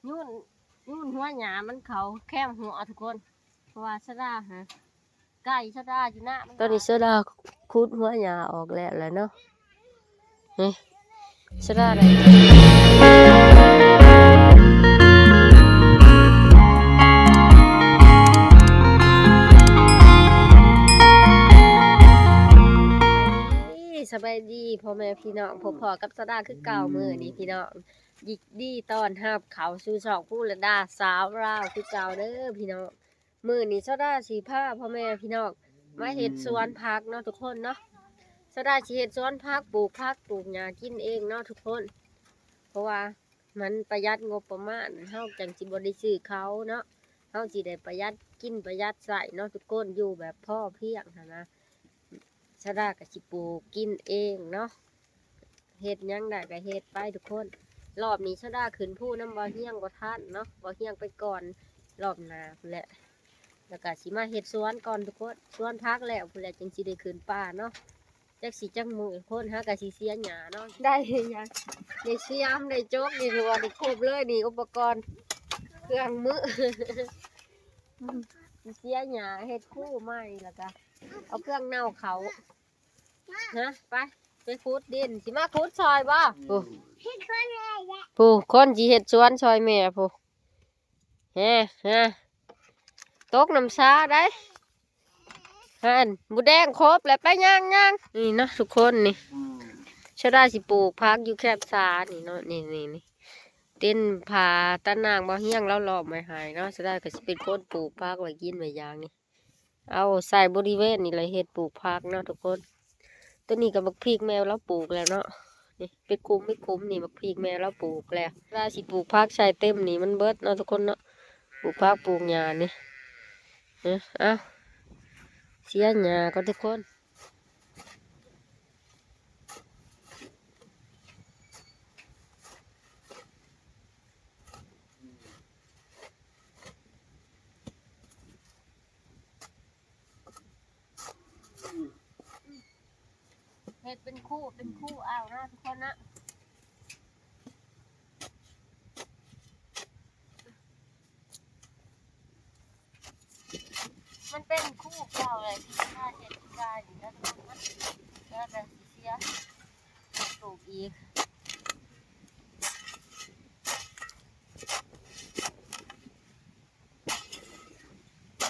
ยุ่นยุ่นหัวหยามันเขาแคมหัวทุกคนเพราะว่าชะดาฮะไก่ชะดาอยู่หน้าตอนนี้ชะดาคุดหัวหยาออกแล้วเนาะนี่ชะดาอะไรสบายดีพ่อแม่พี่น้องผมพอกับชะดาคือเก่ามือนี้พี่น้องยิกดีตอนห้าเขาสู่สองผู้ละดาสาวราวคือเก่าเด้อพี่น้องมือนี้ชะดาสีผ้าพ่อแม่พี่น้องมาเห็ดสวนผักเนาะทุกคนเนาะชะดาสีเห็ดสวนผักปลูกผักปลูกหญ้ากินเองเนาะทุกคนเพราะว่ามันประหยัดงบประมาณเฮาจังสิบ่ได้ซื้อเขาเนาะเฮาสิได้ประหยัดกินประหยัดใส่เนาะทุกคนอยู่แบบพ่อเพียงนะชะดาก็สิปลูกกินเองเนาะเฮ็ดยังได้ก็เฮ็ดไปทุกคนรอบนี้ชะดาขึ้นผู้น้ำบ่เฮียงบ่ทันเนาะบ่เฮียงไปก่อนรอบหน้าพุ่นแหละแล้วก็สิมาเฮ็ดสวนก่อนทุกคนสวนพักแล้วพุ่นแหละจึงสิได้ขึ้นป่าเนาะจักสิจักมื้อคนหาก็สิเสียหญ้าเนาะได้ยังได้เสียมได้โจกได้รัวได้ครบเลยนี่อุปกรณ์เครื่องมือ เสียหญ้าเฮ็ดคู่ใหม่แล้วก็เอาเครื่องเน่าเขาฮะไปขุดดินสิมาขุดซอยบ่ผู้คนสิเฮ็ดสวนซอยแม่ผู้ฮะตกน้ำชาได้ฮันบุแดงครบแล้วไปย่างนี่เนาะทุกคนนี่ชะดาสิปลูกพักอยู่แคบซานี่เนาะนี่เต้นผาตะนางบ่เฮียงแล้วหลอบไม่หายเนาะชะดาก็สิเป็นคนปลูกพักไว้กินไว้ย่างนี่เอาใส่บริเวณนี่เลยเฮ็ดปลูกพักเนาะทุกคนตัวนี้กับบักพริกแมวแล้วปลูกแล้วเนาะนี่เป็นคุ้มไม่คุ้มนี่บักพริกแมวแล้วปลูกแล้วราสิปลูกพักใส่เต็มนี่มันเบิดเนาะทุกคนเนาะปลูกพักปลูกหญ้านี่เอาเสียหญ้าก็ทุกคนเฮ็ดเป็นคู่เอานะทุกคนนะมันเป็นคู่เก่าเลยที่ถ้าเฮ็ดได้อยู่แล้วทุกคนแล้วก็เสียปลูกอีก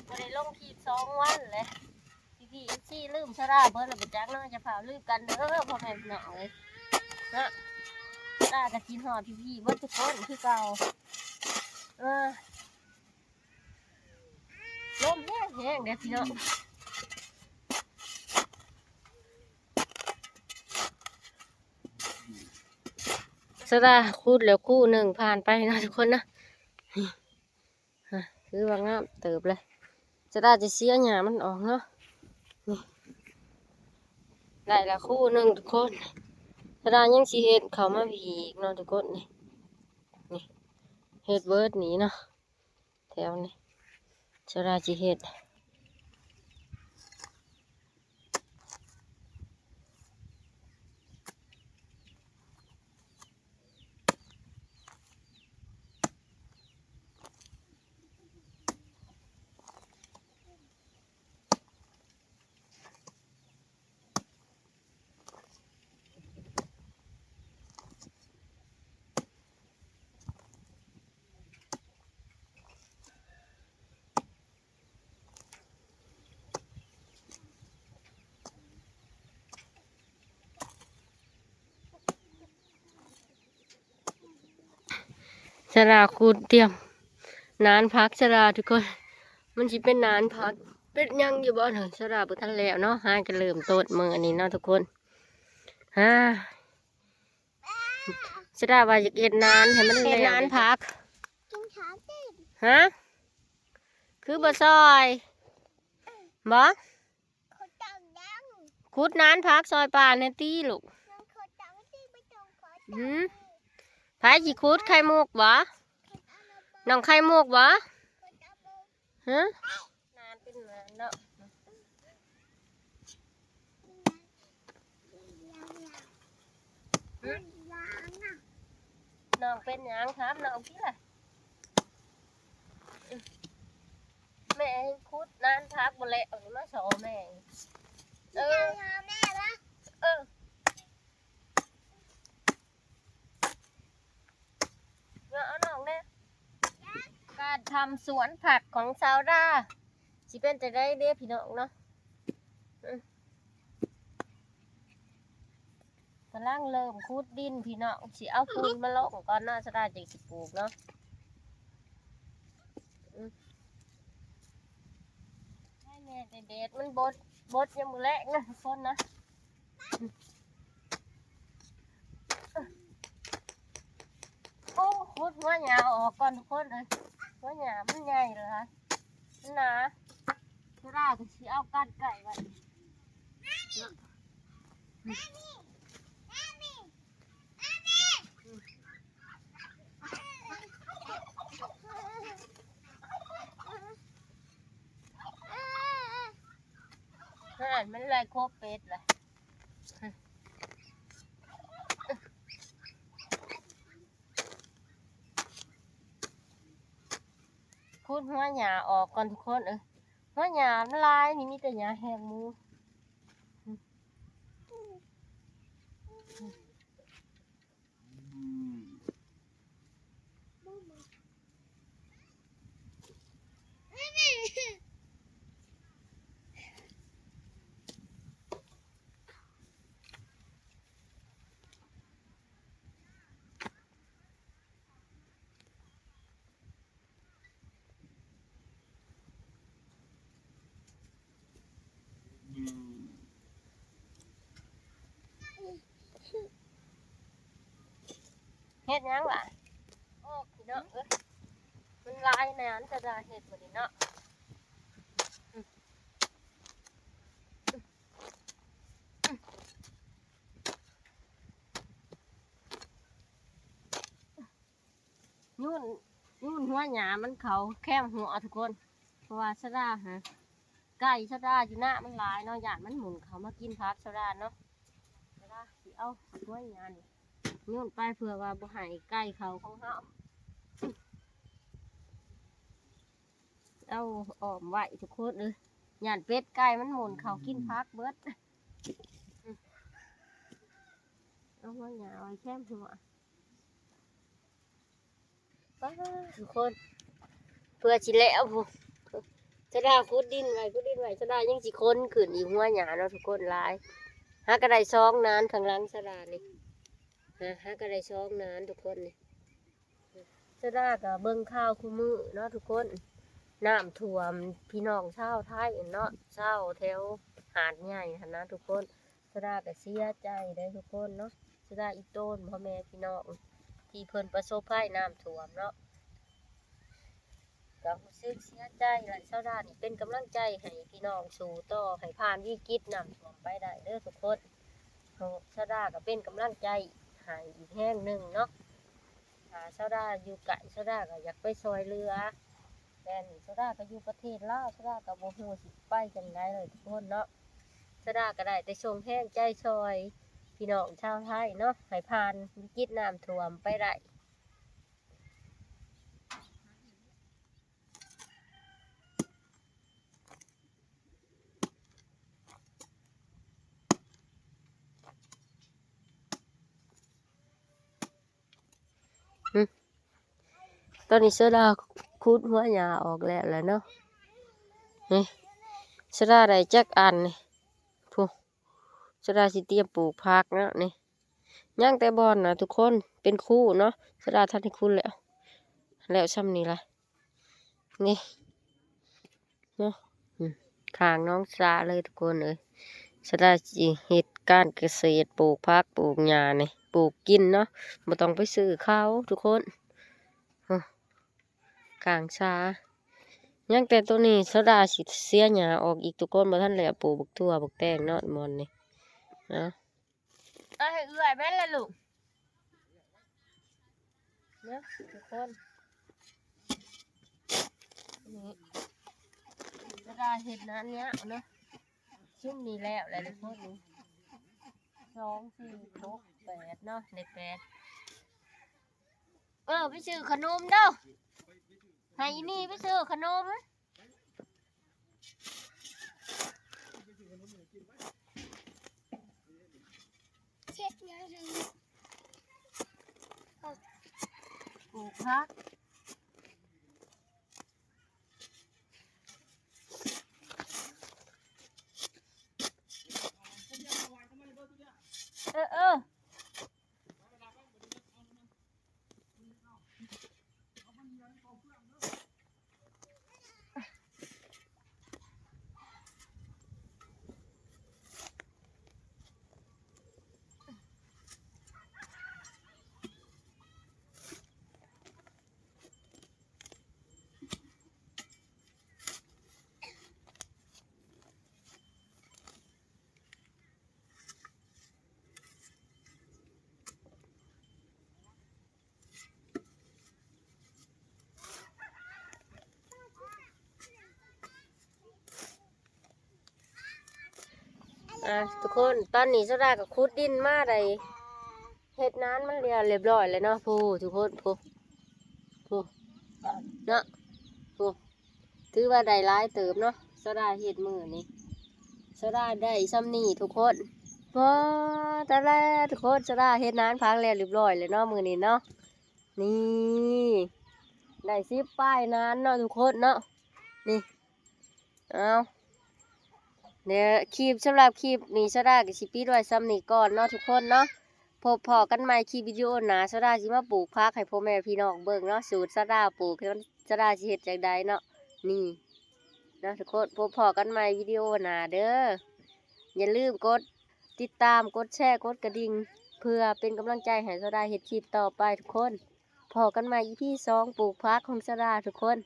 บ่ได้ลงคลิป2 วันเลยพี่ซี่ลืมชะดาเพิ่นแล้วบ่จักเนาะจะพาลืมกันเด้อพ่อแม่พี่น้องเลยนะได้ก็กินหอดพี่เบิดทุกคนคือเก่าลมแห้งเด้อพี่น้องชะดาคูดแล้วคู่หนึ่งผ่านไปนะทุกคนนะคือว่างามเติบเลยชะดาจะเสียหญ้ามันออกเนาะนี่ได้ละคู่หนึ่งทุกคนชะดายังสิเฮ็ดเขามาอีกเนาะทุกคนนี่เฮ็ดเบิร์ดนี้เนาะแถวนี้ชะดาสิเฮ็ดชะดาคูดเตรียมนานพักชะดาทุกคนมันสิเป็นนานพักเป็นยังอยู่บ่เนาะชะดาบ่ทันแล้วเนาะหากันเริ่มต้นมื้ออันนี้เนาะทุกคนชะดาว่าอยากเฮ็ดนานให้มันเฮ็ดนานพักฮะคือบ่ซอยบ่ขุดนานพักซอยป่าในตีลูกไผสิขุดไข่มุกบ่น้องไข่มุกบ่ฮะนานเป็นนานเนาะน้องเป็นหยังครับน้องพี่ล่ะ แม่คุดนานพักบ่แล้วนี่มาสอแม่เออแม่ละเออเอาน้องแน่การทำสวนผักของชาวราสิเป็นจะได้เด้พี่น้องเนาะกำลังเริ่มคุดดินพี่น้องสิเอาปูนมาลงก่อนเนาะชาวราจะสิปลูกเนาะให้แม่เด็ดมันบดยังมือแรกนะทุกคนนะโอ้คุดหัวหยาออกก่อนทุกคนเลยหัวหยามันใหญ่เลยค่ะมันหนาชาวราก็สิเอาก้านไก่ไว้มันเลยโคเป็ดเลยคุดหัวหยาออกก่อนทุกคนหัวหยามันลายนี่มีแต่หยาแหงมูเฮ็ดยังล่ะโอ้พี่น้องมันลายแนนจะได้เฮ็ดบ่ดีเนาะยุ่นหัวหยามันเขาแคมหัวทุกคนเพราะว่าชะดาฮะไก่ชะดาอยู่หน้ามันหลายเนาะหยาดมันหมุนเขามากินพักชะดาเนาะชะดาสิเอาหัวหยานี่ยุ่นไปเพื่อว่าบ่ให้ไก่เขาของเฮาเอาอ้อมไว้ทุกคนหยาดเป็ดไก่มันหมุนเขากินพักเบิดเอาหัวหยาไว้แคมหัวทุกคนเพื่อชิแล้วผู้ชะดาคุดดินไว้ชะดายังสิคนขึ้นอีกหัวหยาเนาะทุกคนหลายหากระไดซองนานข้างหลังชะดานี่หากระไดซองนานทุกคนนี่ชะดากับเบิ่งข้าวคู่มือเนาะทุกคนน้ำท่วมพี่น้องชาวไทยเนาะชาวแถวหาดใหญ่นะทุกคนชะดาก็เสียใจได้ทุกคนเนาะชะดาอีต้นพ่อแม่พี่น้องที่เพิ่นประสบภัยน้ำท่วมเนาะก็รู้สึกเสียใจหลายชาวด้านเป็นกำลังใจให้พี่น้องสู่ต่อให้ผ่านวิกฤตน้ำท่วมไปได้เด้อทุกคนชาวด้าก็เป็นกำลังใจให้อีกแห่งหนึ่งเนาะชาวด้าอยู่ไกลชาวด้าก็อยากไปซอยเรือแม่นชาวด้าก็อยู่ประเทศลาวชาวด้าก็บ่ฮู้สิไปจังไดเลยทุกคนเนาะชาวด้าก็ได้แต่ส่งแห้งใจซอยพี่น้องชาวไทยเนาะให้ผ่านวิกฤตน้ำท่วมไปได้ตอนนี้ชาวด้าคุดหัวหญ้าออกแล้วเนาะนี่ชาวด้าได้จักอันนี่พูชาวด้าสิเตรียมปลูกผักเนาะนี่ย่างแต่บอนนะทุกคนเป็นคู่เนาะชาวด้าทันให้คุณแล้วซ้ำนี่ละนี่เนาะข้างน้องสาเลยทุกคนชาวด้าสิเฮ็ดการเกษตรปลูกผักปลูกหญ้านี่ปลูกกินเนาะบ่ต้องไปซื้อเขาทุกคนข้างชายังแต่ตัวนี้ชาวด้าสิเสียหญ้าออกอีกทุกคนบ่ทันแล้วปลูกบักทั่วบักแตงเนาะมอนนี่นะเอาให้เอื้อยแม่นละลูกเนาะทุกคนนี่ชาวด้าเฮ็ดนั้นเนี้ยเนาะชุ่มนี้แล้วทุกคนนี่2 4 6 8เนาะใน8ไปซื้อขนมเด้อให้นี่ไปซื้อขนม เช็ดยังไง ปลูกพักเออทุกคนตอนนี้สดากับคุดดินมาได้เฮ็ดน้ำมันเรียบร้อยเลยเนาะผู้ทุกคนผู้เนาะผู้ถือว่าได้หลายเติบเนาะสดาเฮ็ดมือนี้สดาได้ซ้ำนี่ทุกคนว้าแต่แรกทุกคนสดาเฮ็ดน้ำพังแล้วเรียบร้อยเลยเนาะมือนี้เนาะนี่ได้10 ป้ายน้ำเนาะทุกคนเนาะนี่เอาเดี๋ยวคลิปสำหรับคลิปนี้สดากับชิปีด้วยซ้ำนี่ก่อนเนาะทุกคนเนาะพบพอกันใหม่คลิปวิดีโอหนาสดาสิมาปลูกผักให้พ่อแม่พี่น้องเบิ่งเนาะสูตรสดาปลูกสดาสิเฮ็ดจังใดเนาะนี่เนาะทุกคนพบพอกันใหม่วิดีโอหนาเด้ออย่าลืมกดติดตามกดแชร์กดกระดิ่งเพื่อเป็นกำลังใจให้สดาเฮ็ดคลิปต่อไปทุกคนพอกันใหม่ EP 2ปลูกผักของสดาทุกคน